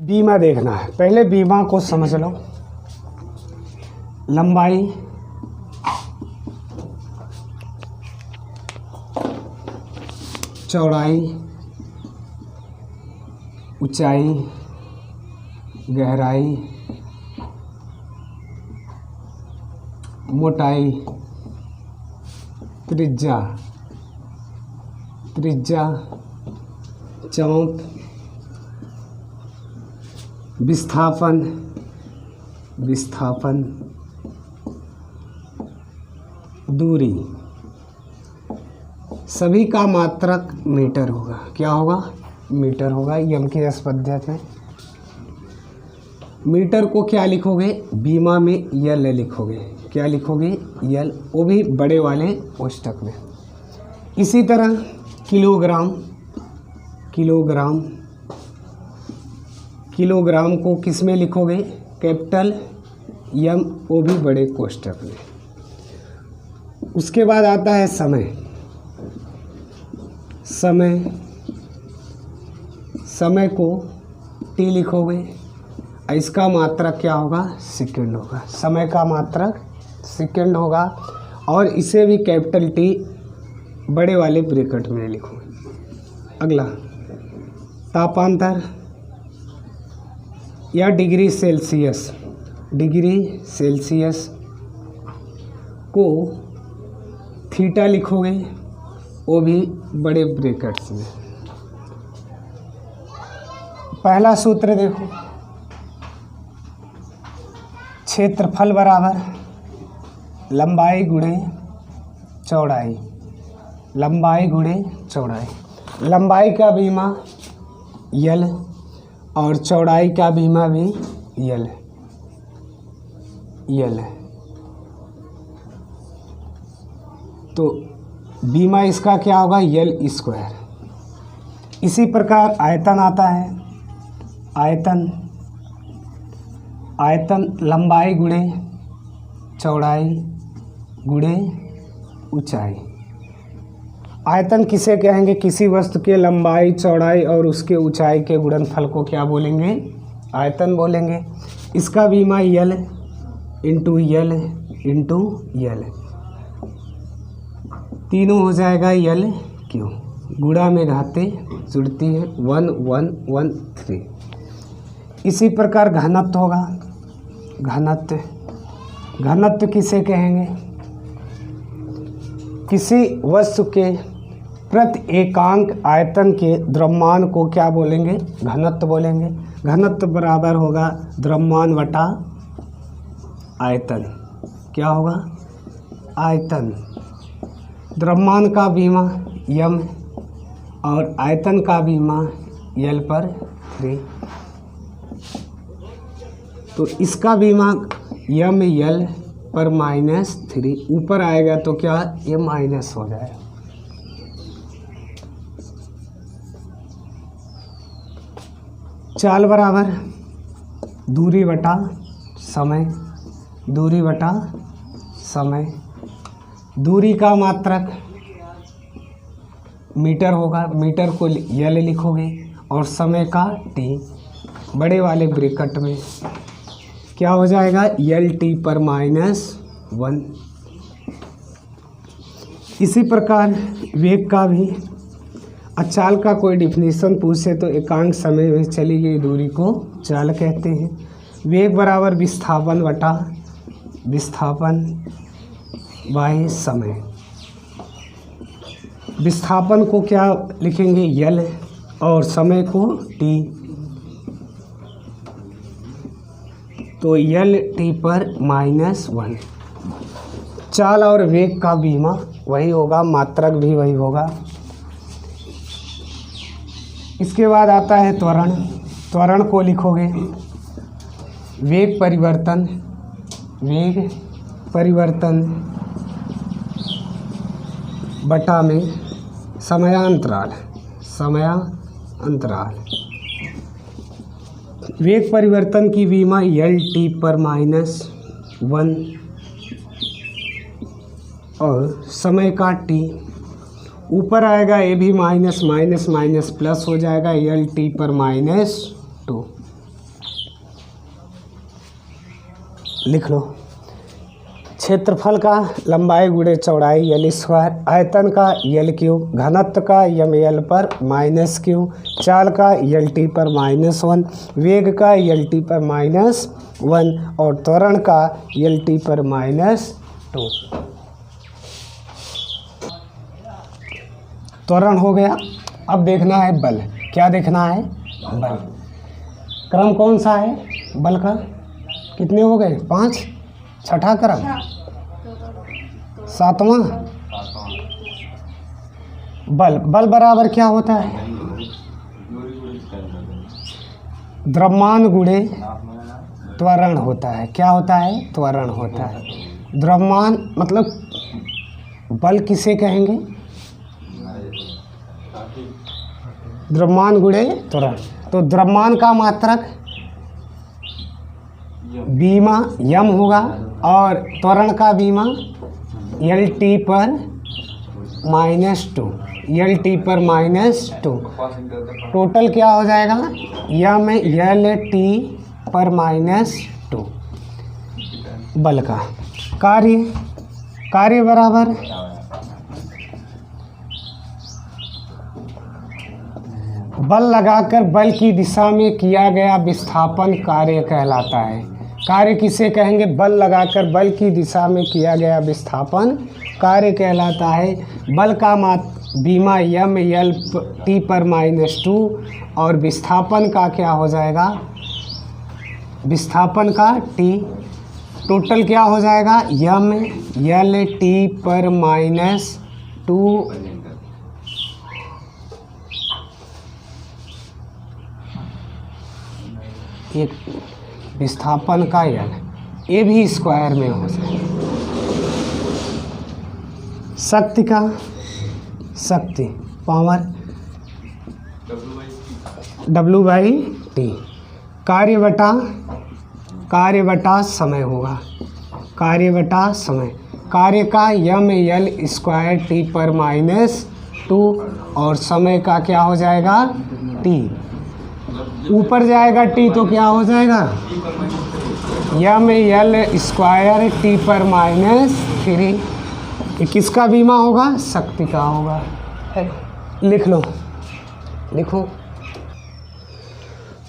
बीमा देखना है। पहले बीमा को समझ लो। लंबाई, चौड़ाई, ऊंचाई, गहराई, मोटाई, त्रिज्या, चौंक, विस्थापन, दूरी, सभी का मात्रक मीटर होगा। क्या होगा? मीटर होगा। यम की इस पद्धति में मीटर को क्या लिखोगे? बीमा में यल लिखोगे। क्या लिखोगे? यल, वो भी बड़े वाले कोष्ठक में। इसी तरह किलोग्राम को किस में लिखोगे? कैपिटल यम, वो भी बड़े कोष्ठक में। उसके बाद आता है समय को टी लिखोगे। इसका मात्रक क्या होगा? सेकंड होगा। समय का मात्रक सेकंड होगा और इसे भी कैपिटल टी बड़े वाले ब्रैकेट में लिखोगे। अगला तापांतर या डिग्री सेल्सियस को थीटा लिखोगे, वो भी बड़े ब्रैकेट्स में। पहला सूत्र देखो, क्षेत्रफल बराबर लंबाई गुणे चौड़ाई। लंबाई का बीमा यल और चौड़ाई का बीमा भी यल। तो बीमा इसका क्या होगा? यल स्क्वायर। इसी प्रकार आयतन आता है। आयतन लंबाई गुणे चौड़ाई गुणे ऊंचाई। आयतन किसे कहेंगे? किसी वस्तु के लंबाई, चौड़ाई और उसके ऊंचाई के गुणनफल को क्या बोलेंगे? आयतन बोलेंगे। इसका बीमा यल इंटू यल, तीनों हो जाएगा यल क्यों। गुणा में घाते जुड़ती है, 1 1 1 3। इसी प्रकार घनत्व होगा। घनत्व किसे कहेंगे? किसी वस्तु के प्रति एकांक आयतन के द्रव्यमान को क्या बोलेंगे? घनत्व बोलेंगे। घनत्व बराबर होगा द्रव्यमान बटा आयतन। क्या होगा? आयतन। द्रव्यमान का बीमा यम और आयतन का बीमा यल पर 3। तो इसका बीमा यम यल पर -3 ऊपर आएगा तो क्या? ये माइनस हो जाएगा। चाल बराबर दूरी बटा समय। दूरी का मात्रक मीटर होगा। मीटर को यल लिखोगे और समय का टी बड़े वाले ब्रैकेट में। क्या हो जाएगा? यल टी पर -1। इसी प्रकार वेग का भी चाल का कोई डिफिनीशन पूछे तो एकांक समय में चली गई दूरी को चाल कहते हैं। वेग बराबर विस्थापन बाय समय। विस्थापन को क्या लिखेंगे? यल और समय को टी। तो यल टी पर -1। चाल और वेग का बीमा वही होगा, मात्रक भी वही होगा। इसके बाद आता है त्वरण। त्वरण को लिखोगे वेग परिवर्तन बटा में समयांतराल। वेग परिवर्तन की बीमा यल टी पर -1 और समय का टी ऊपर आएगा, ये भी माइनस प्लस हो जाएगा यल टी पर -2। लिख लो। क्षेत्रफल का लंबाई गुणे चौड़ाई यल स्क्वायर, आयतन का यल क्यूब, घनत्व का यम यल पर माइनस क्यू, चाल का यल टी पर -1, वेग का यल टी पर -1 और त्वरण का यल टी पर -2। त्वरण हो गया। अब देखना है बल। क्या देखना है? बल। क्रम कौन सा है बल का? कितने हो गए? 5। छठा क्रम, 7वां। बल। बल बराबर क्या होता है? द्रव्यमान गुणे त्वरण होता है। क्या होता है? त्वरण होता है। द्रव्यमान मतलब बल किसे कहेंगे? द्रव्यमान गुणे त्वरण। तो द्रव्यमान का मात्रक बीमा यम होगा और त्वरण का बीमा यल टी पर -2, यल टी पर -2। टोटल क्या हो जाएगा? यम यल टी पर -2। बल का कार्य बराबर बल लगाकर बल की दिशा में किया गया विस्थापन कार्य कहलाता है। कार्य किसे कहेंगे? बल लगाकर बल की दिशा में किया गया विस्थापन कार्य कहलाता है। बल का बीमा यम यल टी पर -2 और विस्थापन का क्या हो जाएगा? विस्थापन का टी। टोटल क्या हो जाएगा? यम यल टी पर -2 एक विस्थापन का यल, ये भी स्क्वायर में हो जाए। शक्ति का शक्ति पावर W/T। कार्य बटा समय होगा। कार्य बटा समय। कार्य का यम यल स्क्वायर टी पर -2 और समय का क्या हो जाएगा? टी। ऊपर जाएगा टी तो क्या हो जाएगा? यम यल स्क्वायर टी पर -3। ये किसका बीमा होगा? शक्ति का होगा। लिख लो, लिखो।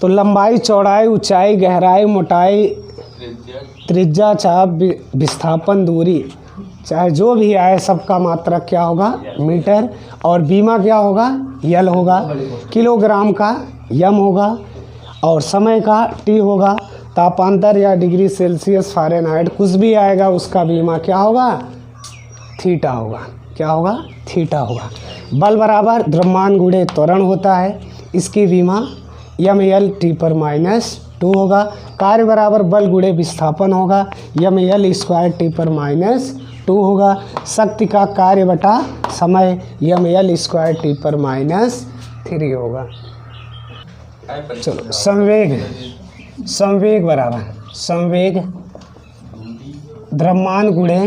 तो लंबाई, चौड़ाई, ऊंचाई, गहराई, मोटाई, त्रिज्या, चाप, विस्थापन, दूरी, चाहे जो भी आए सबका मात्रक क्या होगा? मीटर। और बीमा क्या होगा? यल होगा। किलोग्राम का यम होगा और समय का टी होगा। तापांतर या डिग्री सेल्सियस, फ़ारेनहाइट कुछ भी आएगा उसका बीमा क्या होगा? थीटा होगा। क्या होगा? थीटा होगा। बल बराबर द्रव्यमान गुणे त्वरण होता है। इसकी बीमा यम यल टी पर -2 होगा। कार्य बराबर बल गुणे विस्थापन होगा। यम यल स्क्वायर टी पर -2 होगा। शक्ति का कार्य बटा समय यम यल स्क्वायर टी पर -3 होगा। चलो संवेग बराबर संवेग द्रव्यमान गुणे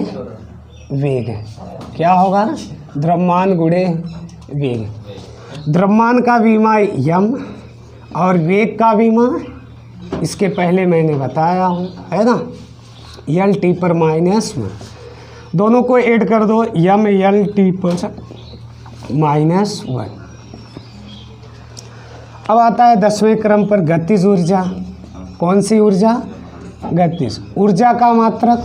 वेग। क्या होगा? द्रव्यमान गुणे वेग। द्रव्यमान का बीमा यम और वेग का बीमा इसके पहले मैंने बताया हूँ, है ना? यल टी पर -1। दोनों को ऐड कर दो, यम यल टी पर -1। अब आता है 10वें क्रम पर गतिज ऊर्जा। कौन सी ऊर्जा? गतिज ऊर्जा का मात्रक,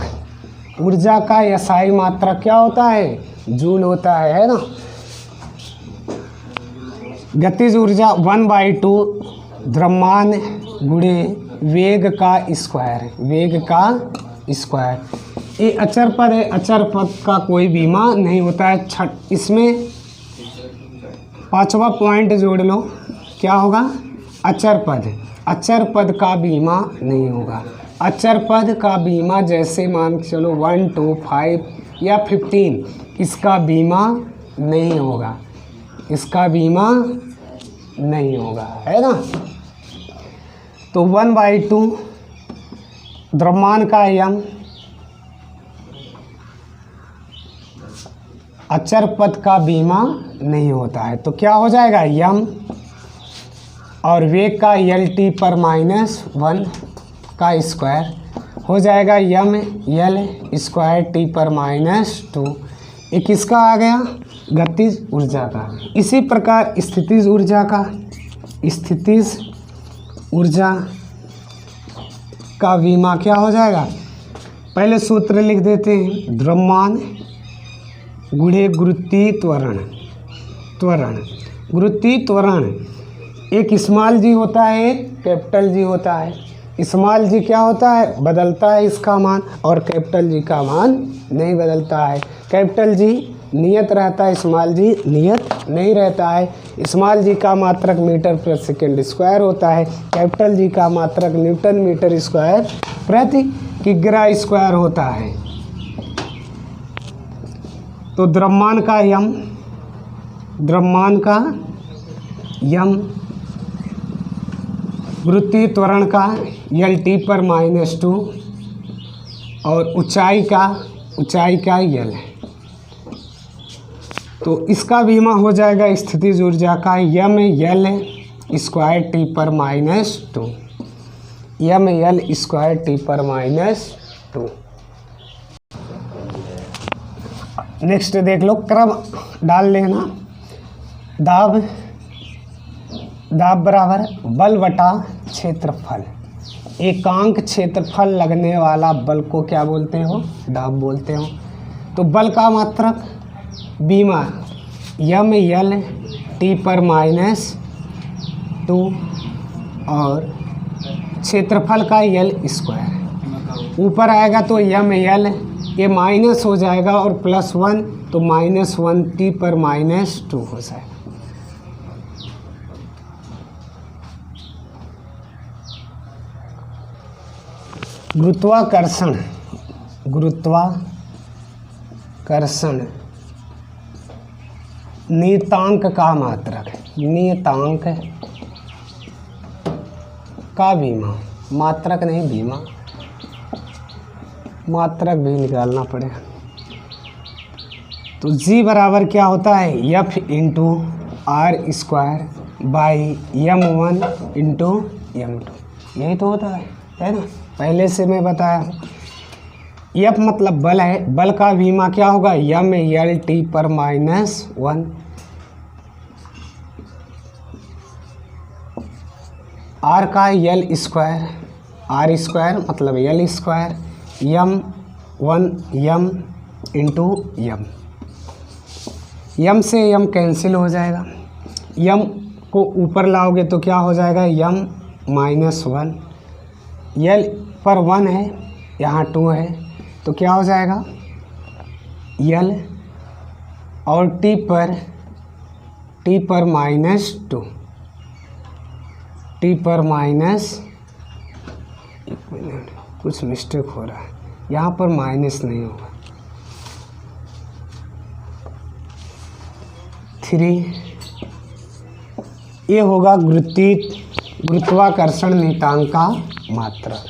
ऊर्जा का एसआई मात्रक क्या होता है? जूल होता है ना? गतिज ऊर्जा 1/2 द्रव्यमान गुणे वेग का स्क्वायर। वेग का स्क्वायर। ये अचर पद है, अचर पद का कोई बीमा नहीं होता है। इसमें 5वां पॉइंट जोड़ लो। क्या होगा? अचर पद। अचर पद का बीमा नहीं होगा। अचर पद का बीमा जैसे मान के चलो 1, 2, 5 या 15, इसका बीमा नहीं होगा। इसका बीमा नहीं होगा, है ना? तो 1/2 द्रव्यमान का यम, अचर पद का बीमा नहीं होता है। तो क्या हो जाएगा? यम और वेग का यल टी पर -1 का स्क्वायर हो जाएगा यम यल स्क्वायर टी पर -2। एक किसका आ गया, गतिज ऊर्जा का। इसी प्रकार स्थितिज ऊर्जा का, स्थितिज ऊर्जा का विमा क्या हो जाएगा, पहले सूत्र लिख देते हैं, द्रव्यमान गुणे गुरुत्वीय त्वरण। त्वरण, गुरुत्वीय त्वरण, एक स्मॉल जी होता है, एक कैपिटल जी होता है। स्मॉल जी क्या होता है, बदलता है इसका मान, और कैपिटल जी का मान नहीं बदलता है। कैपिटल जी नियत रहता है, स्मॉल जी नियत नहीं रहता है। स्मॉल जी का मात्रक मीटर प्रति सेकंड स्क्वायर होता है, कैपिटल जी का मात्रक न्यूटन मीटर स्क्वायर प्रति किग्रा स्क्वायर होता है। तो द्रव्यमान का यम, द्रव्यमान का यम, गुरुत्वीय त्वरण का यल टी पर -2 और ऊंचाई का यल है। तो इसका विमा हो जाएगा स्थितिज ऊर्जा का यम यल स्क्वायर टी पर -2, यम यल स्क्वायर टी पर -2। नेक्स्ट देख लो, क्रम डाल लेना। दाब, दाब बराबर बल बटा क्षेत्रफल। एकांक क्षेत्रफल लगने वाला बल को क्या बोलते हो, दाब बोलते हो। तो बल का मात्रक बीमा यम यल टी पर -2 और क्षेत्रफल का यल स्क्वायर। ऊपर आएगा तो यम यल, ये माइनस हो जाएगा और +1 तो -1 टी पर -2 हो जाएगा। गुरुत्वाकर्षण, गुरुत्वाकर्षण नियतांक का मात्रक, नियतांक का बीमा, मात्रक नहीं बीमा, मात्रक भी निकालना पड़ेगा। तो जी बराबर क्या होता है, F into R square by M1 into M2, यही तो होता है ना, पहले से मैं बताया हूँ। F मतलब बल है, बल का बीमा क्या होगा, यम यल टी पर -1 आर का यल स्क्वायर, आर स्क्वायर मतलब L square, M1 M into M से यम कैंसिल हो जाएगा। यम को ऊपर लाओगे तो क्या हो जाएगा, यम -1, यल पर 1 है, यहाँ 2 है, तो क्या हो जाएगा यल, और टी पर -2, टी पर एक मिनट, कुछ मिस्टेक हो रहा है, यहाँ पर माइनस नहीं होगा, 3, ये होगा गुरुत्वाकर्षण नियतांक का मात्रक।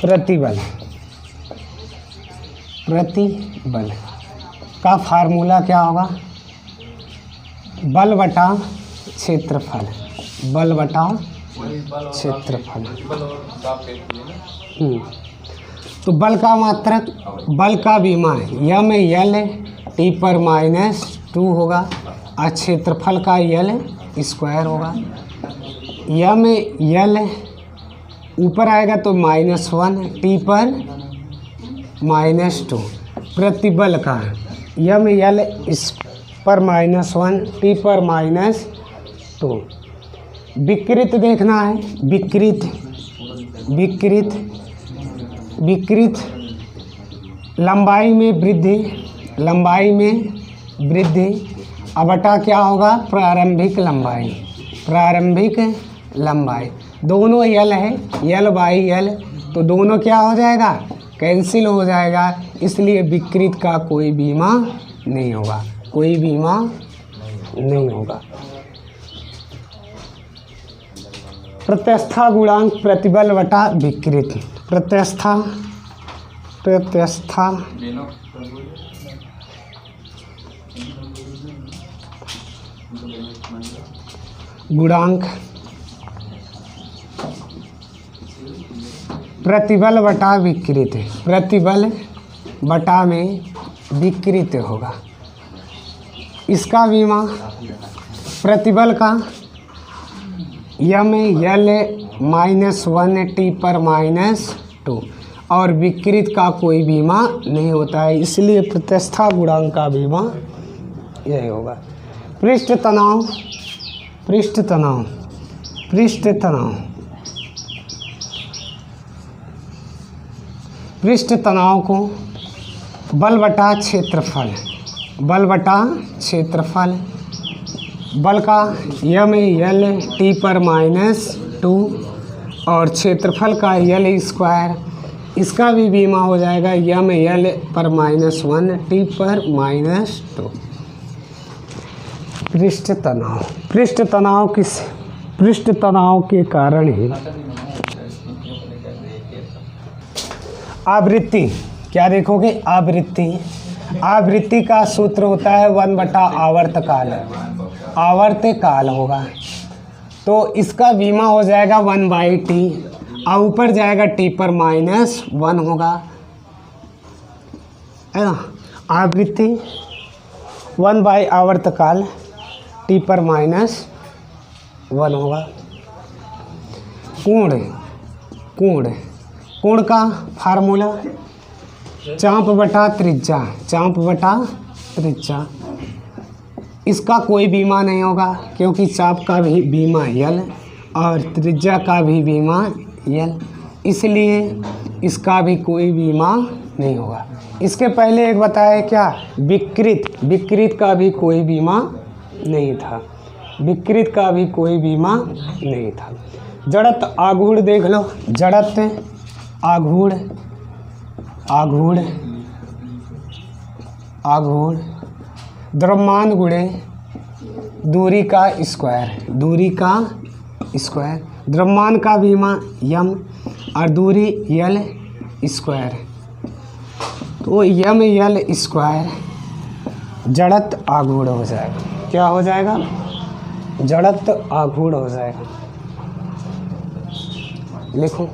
प्रतिबल, प्रतिबल का फार्मूला क्या होगा, बल बटा क्षेत्रफल, बल बटा क्षेत्रफल। तो बल का मात्रक, बल का बीमा है यम यल टी पर -2 होगा और क्षेत्रफल का यल स्क्वायर होगा। यम यल ऊपर आएगा तो -1 टी पर -2। प्रतिबल का यम यल इस पर -1 टी पर -2। विकृत देखना है, विकृत, विकृत, विकृत लंबाई में वृद्धि, लंबाई में वृद्धि बटा क्या होगा, प्रारंभिक लंबाई, प्रारंभिक लंबाई। दोनों यल है, यल बाई यल, तो दोनों क्या हो जाएगा, कैंसिल हो जाएगा, इसलिए विकृत का कोई बीमा नहीं होगा, कोई बीमा नहीं होगा। प्रत्यस्था गुणांक प्रतिबल बटा विकृति। प्रत्यस्था गुणांक प्रतिबल बटा विकृति। प्रतिबल बटा में विकृति होगा। इसका बीमा प्रतिबल का -1 t पर -2 और विकृत का कोई बीमा नहीं होता है, इसलिए प्रत्यस्था गुणांक का बीमा यही होगा। पृष्ठ तनाव को बल बटा क्षेत्रफल, बल का t पर -2 और क्षेत्रफल का L², इसका भी बीमा हो जाएगा पर -1 t पर -2। पृष्ठ तनाव के कारण ही आवृत्ति, क्या देखोगे, आवृत्ति का सूत्र होता है 1/आवर्तकाल, आवर्तकाल होगा। तो इसका बीमा हो जाएगा 1/t और ऊपर जाएगा t पर -1 होगा, है ना। आवृत्ति 1/आवर्तकाल t पर -1 होगा। कोण का फार्मूला चाप बटा त्रिज्या। इसका कोई बीमा नहीं होगा क्योंकि चाप का भी बीमा L और त्रिज्या का भी बीमा L, इसलिए इसका भी कोई बीमा नहीं होगा। इसके पहले एक बताया क्या, विकृत का भी कोई बीमा नहीं था, जड़त्व आघूर्ण देख लो, जड़त्व आघूर्ण द्रव्यमान गुणे दूरी का स्क्वायर, द्रव्यमान का बीमा m और दूरी L², तो mL² जड़त्व आघूर्ण हो जाएगा। क्या हो जाएगा, जड़त्व आघूर्ण हो जाएगा। लिखो